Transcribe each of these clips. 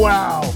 Wow.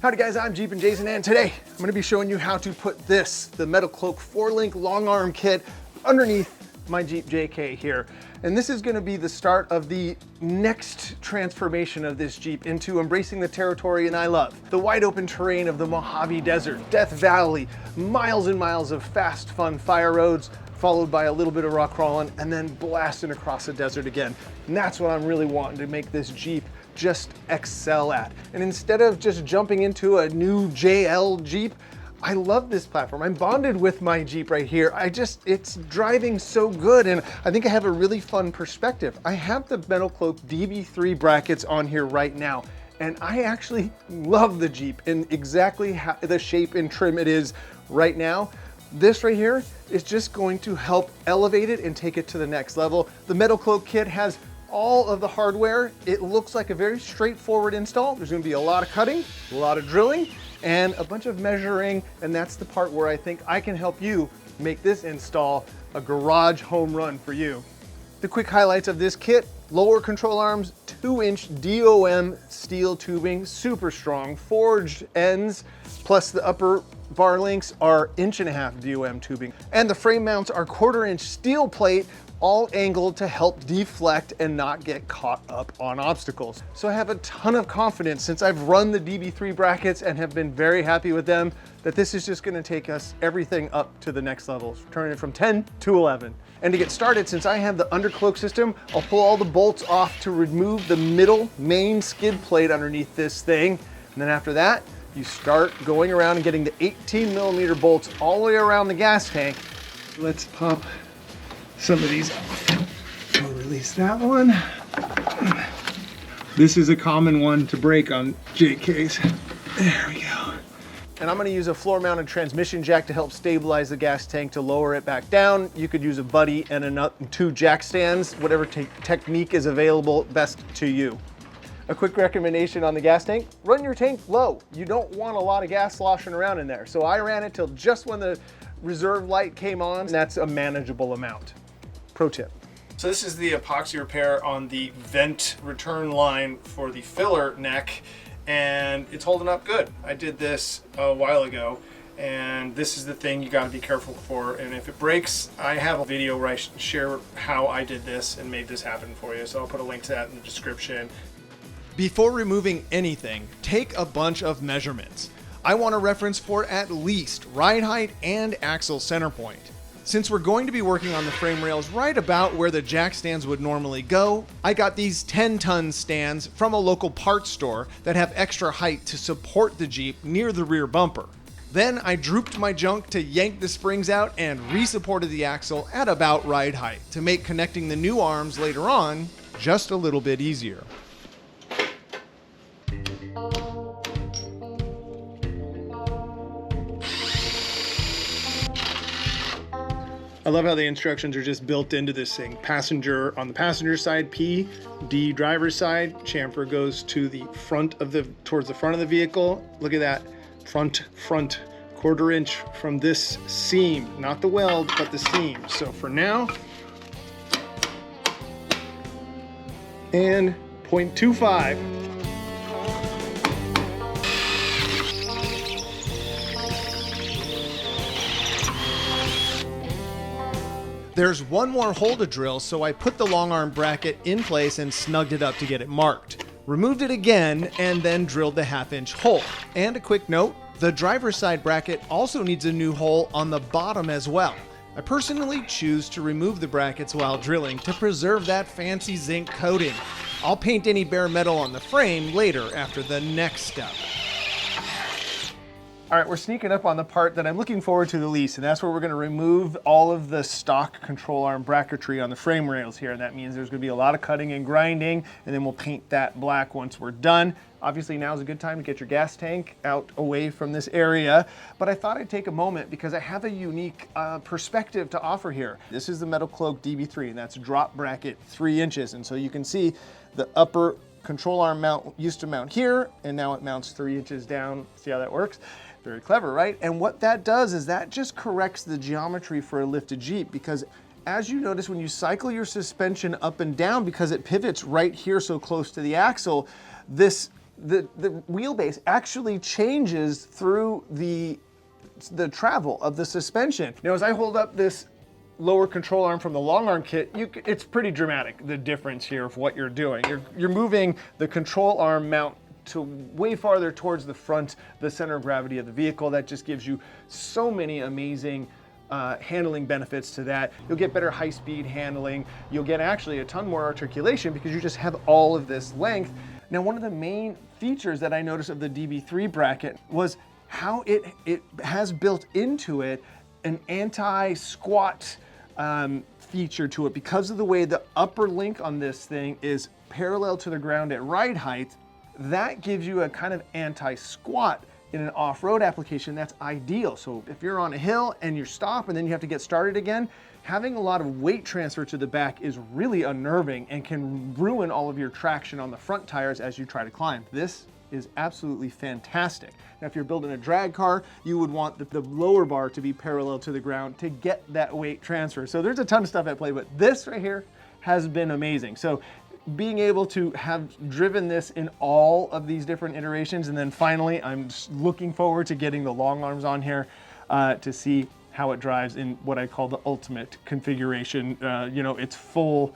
Howdy guys, I'm Jeep and Jason, and today I'm going to be showing you how to put this, the MetalCloak 4-link long arm kit, underneath my Jeep JK here. And this is going to be the start of the next transformation of this Jeep into embracing the territory and I love. The wide open terrain of the Mojave Desert, Death Valley, miles and miles of fast, fun fire roads, followed by a little bit of rock crawling, and then blasting across the desert again. And that's what I'm really wanting to make this Jeep just excel at. And instead of just jumping into a new JL Jeep, I love this platform. I'm bonded with my Jeep right here. It's driving so good, and I think I have a really fun perspective. I have the MetalCloak DB3 brackets on here right now, and I actually love the Jeep in exactly the shape and trim it is right now. This right here is just going to help elevate it and take it to the next level. The MetalCloak kit has all of the hardware. It looks like a very straightforward install. There's gonna be a lot of cutting, a lot of drilling, and a bunch of measuring, and that's the part where I think I can help you make this install a garage home run for you. The quick highlights of this kit: lower control arms, 2-inch DOM steel tubing, super strong, forged ends, plus the upper bar links are 1.5-inch DOM tubing. And the frame mounts are 1/4-inch steel plate, all angled to help deflect and not get caught up on obstacles. So I have a ton of confidence, since I've run the DB3 brackets and have been very happy with them, that this is just gonna take us everything up to the next levels, turning it from 10 to 11. And to get started, since I have the undercloak system, I'll pull all the bolts off to remove the middle main skid plate underneath this thing. And then after that, you start going around and getting the 18mm bolts all the way around the gas tank. Let's pop some of these off. We'll release that one. This is a common one to break on JKs. There we go. And I'm gonna use a floor-mounted transmission jack to help stabilize the gas tank to lower it back down. You could use a buddy and 2 jack stands, whatever technique is available best to you. A quick recommendation on the gas tank: run your tank low. You don't want a lot of gas sloshing around in there. So I ran it till just when the reserve light came on, and that's a manageable amount. Pro tip. So this is the epoxy repair on the vent return line for the filler neck, and it's holding up good. I did this a while ago, and this is the thing you got to be careful for. And if it breaks, I have a video where I share how I did this and made this happen for you. So I'll put a link to that in the description. Before removing anything, take a bunch of measurements. I want a reference for at least ride height and axle center point. Since we're going to be working on the frame rails right about where the jack stands would normally go, I got these 10-ton stands from a local parts store that have extra height to support the Jeep near the rear bumper. Then I drooped my junk to yank the springs out and re-supported the axle at about ride height to make connecting the new arms later on just a little bit easier. I love how the instructions are just built into this thing. Passenger on the passenger side, P, D driver's side. Chamfer goes to the front of towards the front of the vehicle. Look at that, front, 1/4-inch from this seam, not the weld, but the seam. So for now, and 0.25. There's one more hole to drill, so I put the long arm bracket in place and snugged it up to get it marked. Removed it again, and then drilled the 1/2-inch hole. And a quick note, the driver's side bracket also needs a new hole on the bottom as well. I personally choose to remove the brackets while drilling to preserve that fancy zinc coating. I'll paint any bare metal on the frame later after the next step. All right, we're sneaking up on the part that I'm looking forward to the least, and that's where we're gonna remove all of the stock control arm bracketry on the frame rails here. And that means there's gonna be a lot of cutting and grinding, and then we'll paint that black once we're done. Obviously, now's a good time to get your gas tank out away from this area, but I thought I'd take a moment because I have a unique perspective to offer here. This is the MetalCloak DB3, and that's drop bracket 3 inches. And so you can see the upper control arm mount used to mount here, and now it mounts 3 inches down. See how that works? Very clever, right? And what that does is that just corrects the geometry for a lifted Jeep, because as you notice when you cycle your suspension up and down, because it pivots right here so close to the axle, this the wheelbase actually changes through the travel of the suspension. Now, as I hold up this lower control arm from the long arm kit, it's pretty dramatic, the difference here of what you're doing. You're moving the control arm mount to way farther towards the front, the center of gravity of the vehicle. That just gives you so many amazing handling benefits to that. You'll get better high-speed handling. You'll get actually a ton more articulation because you just have all of this length. Now, one of the main features that I noticed of the DB3 bracket was how it has built into it an anti-squat feature to it. Because of the way the upper link on this thing is parallel to the ground at ride height, that gives you a kind of anti-squat in an off-road application. That's ideal. So if you're on a hill and you stop and then you have to get started again, having a lot of weight transfer to the back is really unnerving and can ruin all of your traction on the front tires as you try to climb. This is absolutely fantastic. Now, if you're building a drag car, you would want the lower bar to be parallel to the ground to get that weight transfer. So there's a ton of stuff at play, but this right here has been amazing. So being able to have driven this in all of these different iterations, and then finally, I'm looking forward to getting the long arms on here to see how it drives in what I call the ultimate configuration. Its full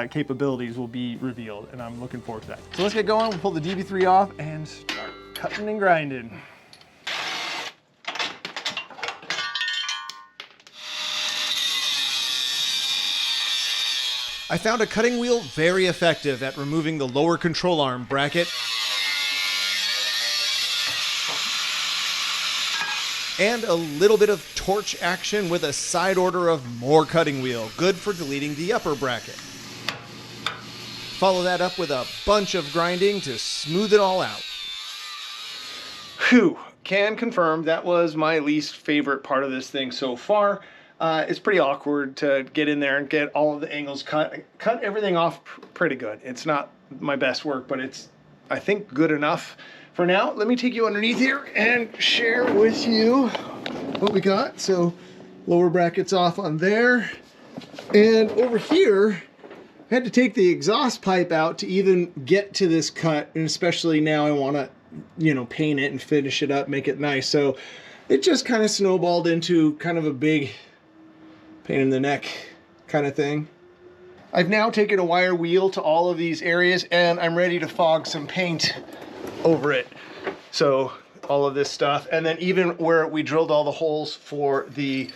capabilities will be revealed, and I'm looking forward to that. So let's get going. We'll pull the DB3 off and start cutting and grinding. I found a cutting wheel very effective at removing the lower control arm bracket and a little bit of torch action with a side order of more cutting wheel, good for deleting the upper bracket. Follow that up with a bunch of grinding to smooth it all out. Whew, can confirm that was my least favorite part of this thing so far. It's pretty awkward to get in there and get all of the angles cut everything off pretty good. It's not my best work, but it's, I think, good enough for now. Let me take you underneath here and share with you what we got. So lower brackets off on there. And over here, I had to take the exhaust pipe out to even get to this cut. And especially now I want to, paint it and finish it up, make it nice. So it just kind of snowballed into kind of a big pain in the neck kind of thing. I've now taken a wire wheel to all of these areas and I'm ready to fog some paint over it. So all of this stuff, and then even where we drilled all the holes for the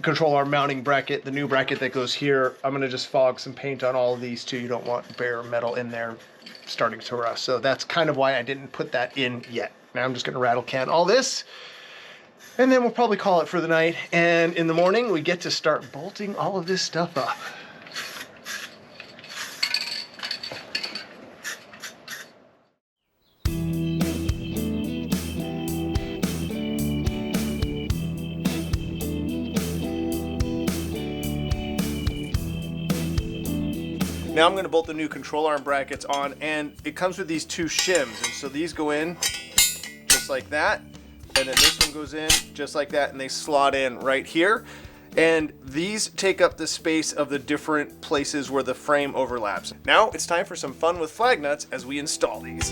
control arm mounting bracket, the new bracket that goes here, I'm gonna just fog some paint on all of these too. You don't want bare metal in there starting to rust. So that's kind of why I didn't put that in yet. Now I'm just gonna rattle can all this, and then we'll probably call it for the night. And in the morning, we get to start bolting all of this stuff up. Now I'm going to bolt the new control arm brackets on, and it comes with these two shims. And so these go in just like that. And then this one goes in just like that, and they slot in right here. And these take up the space of the different places where the frame overlaps. Now it's time for some fun with flag nuts as we install these.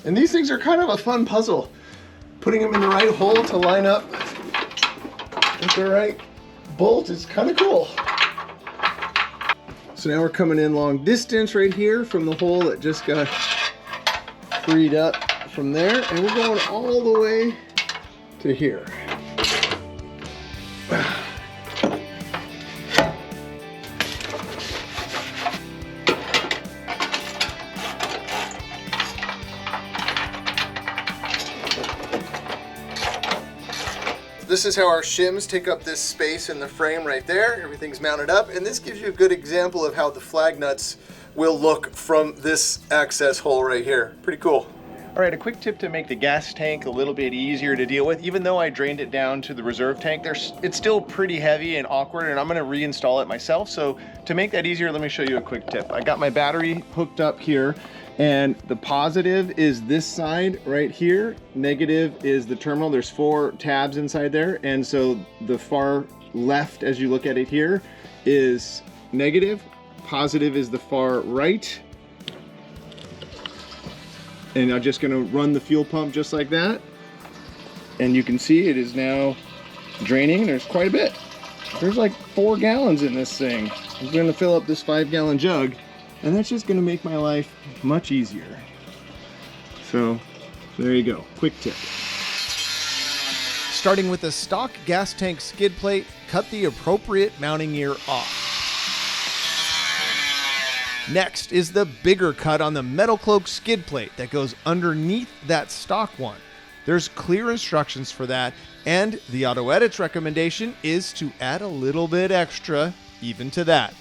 And these things are kind of a fun puzzle. Putting them in the right hole to line up with the right bolt is kind of cool. So now we're coming in long distance right here from the hole that just got freed up from there, and we're going all the way to here. This is how our shims take up this space in the frame right there. Everything's mounted up, and this gives you a good example of how the flag nuts will look from this access hole right here. Pretty cool. All right, a quick tip to make the gas tank a little bit easier to deal with. Even though I drained it down to the reserve tank, it's still pretty heavy and awkward, and I'm gonna reinstall it myself. So to make that easier, let me show you a quick tip. I got my battery hooked up here, and the positive is this side right here. Negative is the terminal. There's 4 tabs inside there, and so the far left, as you look at it here, is negative. positive is the far right. And I'm just gonna run the fuel pump just like that. And you can see it is now draining. There's quite a bit. There's like 4 gallons in this thing. I'm gonna fill up this 5-gallon jug, and that's just gonna make my life much easier. So there you go, quick tip. Starting with the stock gas tank skid plate, cut the appropriate mounting gear off. Next is the bigger cut on the MetalCloak skid plate that goes underneath that stock one. There's clear instructions for that, and the AutoEdits recommendation is to add a little bit extra even to that.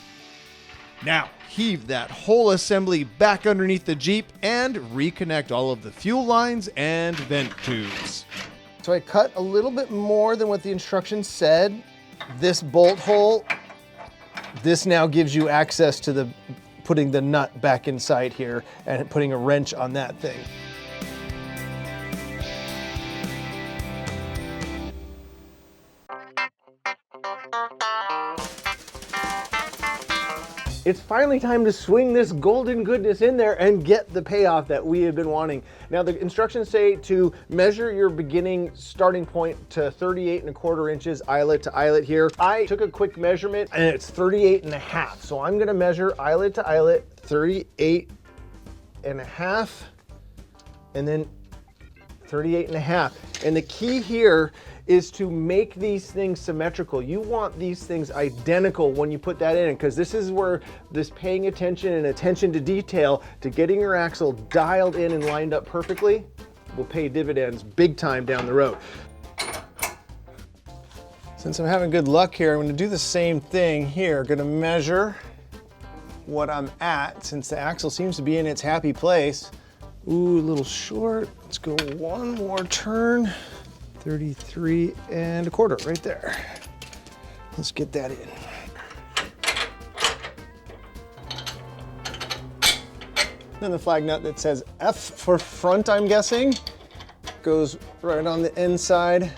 Now, heave that whole assembly back underneath the Jeep and reconnect all of the fuel lines and vent tubes. So I cut a little bit more than what the instructions said. This bolt hole, this now gives you access to the putting the nut back inside here and putting a wrench on that thing. It's finally time to swing this golden goodness in there and get the payoff that we have been wanting. Now the instructions say to measure your beginning starting point to 38¼ inches eyelet to eyelet here. I took a quick measurement and it's 38½. So I'm gonna measure eyelet to eyelet 38½, and then 38½. And the key here is to make these things symmetrical. You want these things identical when you put that in, because this is where this paying attention and attention to detail to getting your axle dialed in and lined up perfectly will pay dividends big time down the road. Since I'm having good luck here, I'm gonna do the same thing here. Gonna measure what I'm at, since the axle seems to be in its happy place. Ooh, a little short. Let's go one more turn. 33¼ right there. Let's get that in. Then the flag nut that says F for front, I'm guessing, goes right on the inside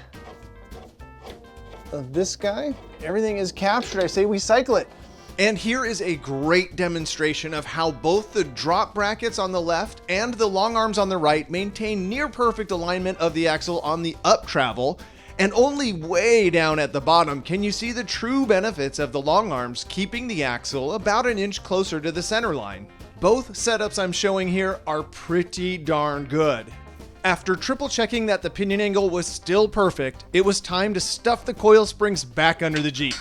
of this guy. Everything is captured. I say we cycle it. And here is a great demonstration of how both the drop brackets on the left and the long arms on the right maintain near perfect alignment of the axle on the up travel, and only way down at the bottom can you see the true benefits of the long arms keeping the axle about an inch closer to the center line. Both setups I'm showing here are pretty darn good. After triple checking that the pinion angle was still perfect, it was time to stuff the coil springs back under the Jeep.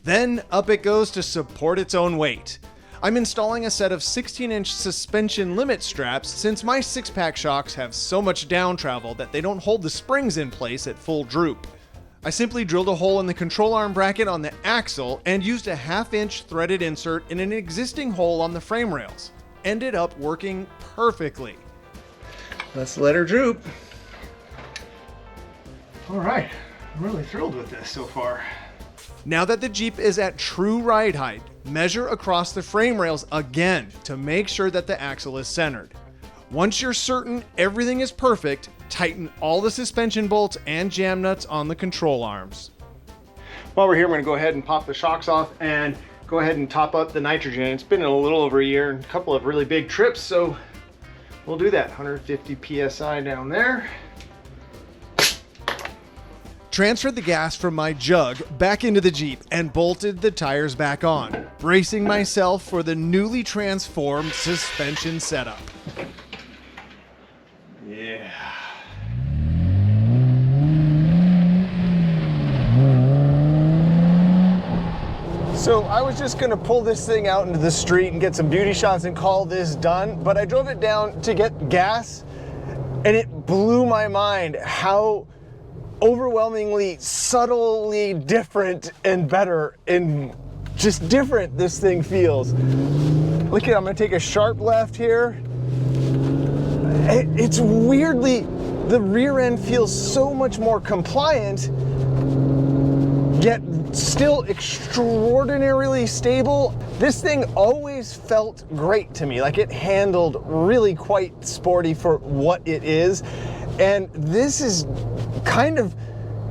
Then up it goes to support its own weight. I'm installing a set of 16-inch suspension limit straps since my 6-pack shocks have so much down travel that they don't hold the springs in place at full droop. I simply drilled a hole in the control arm bracket on the axle and used a 1/2-inch threaded insert in an existing hole on the frame rails. Ended up working perfectly. Let's let her droop. All right, I'm really thrilled with this so far. Now that the Jeep is at true ride height, measure across the frame rails again to make sure that the axle is centered. Once you're certain everything is perfect, tighten all the suspension bolts and jam nuts on the control arms. While we're here, I'm gonna go ahead and pop the shocks off and go ahead and top up the nitrogen. It's been a little over a year and a couple of really big trips, so we'll do that. 150 PSI down there. Transferred the gas from my jug back into the Jeep and bolted the tires back on, bracing myself for the newly transformed suspension setup. Yeah. So I was just gonna pull this thing out into the street and get some beauty shots and call this done, but I drove it down to get gas and it blew my mind how overwhelmingly, subtly different and better and just different this thing feels. Look at, I'm gonna take a sharp left here. It's weirdly, the rear end feels so much more compliant, yet still extraordinarily stable. This thing always felt great to me, like it handled really quite sporty for what it is. And this is kind of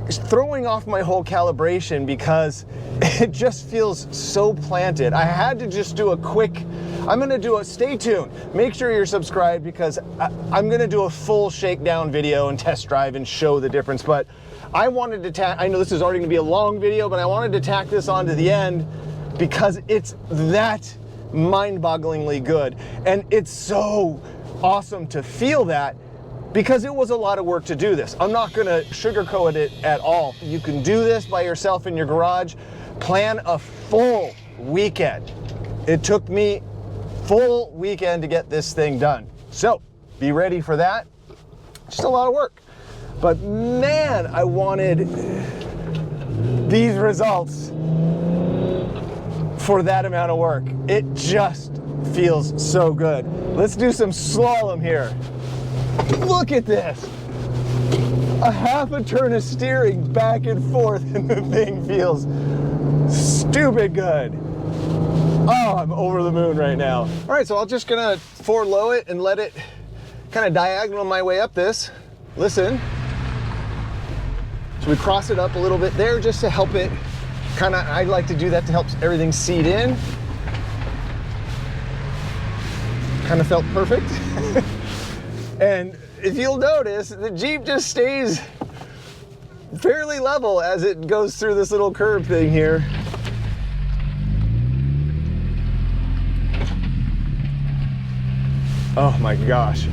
throwing off my whole calibration because it just feels so planted. I had to just do a quick, I'm gonna do a, stay tuned. Make sure you're subscribed because I'm gonna do a full shakedown video and test drive and show the difference. But I wanted to tack, I know this is already gonna be a long video, but I wanted to tack this on to the end because it's that mind-bogglingly good. And it's so awesome to feel that because it was a lot of work to do this. I'm not gonna sugarcoat it at all. You can do this by yourself in your garage. Plan a full weekend. It took me full weekend to get this thing done. So be ready for that. Just a lot of work. But man, I wanted these results for that amount of work. It just feels so good. Let's do some slalom here. Look at this. A half a turn of steering back and forth and the thing feels stupid good. Oh, I'm over the moon right now. All right, so I'm just gonna 4-low it and let it kind of diagonal my way up this. Listen. So we cross it up a little bit there just to help it kind of, I like to do that to help everything seat in. Kind of felt perfect. And if you'll notice, the Jeep just stays fairly level as it goes through this little curve thing here. Oh my gosh.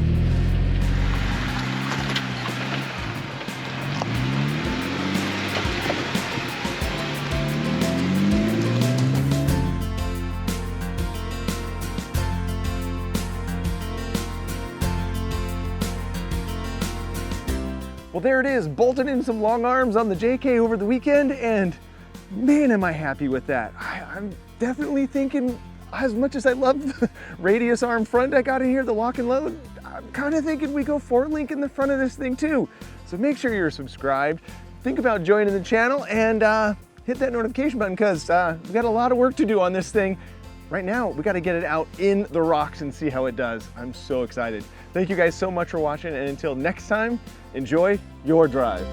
Well, there it is, bolted in some long arms on the JK over the weekend, and man, am I happy with that. I'm definitely thinking, as much as I love the radius arm front I got in here, the lock and load, I'm kind of thinking we go 4-link in the front of this thing too. So make sure you're subscribed, think about joining the channel, and hit that notification button because we've got a lot of work to do on this thing. Right now, we got to get it out in the rocks and see how it does. I'm so excited. Thank you guys so much for watching, and until next time, enjoy your drive.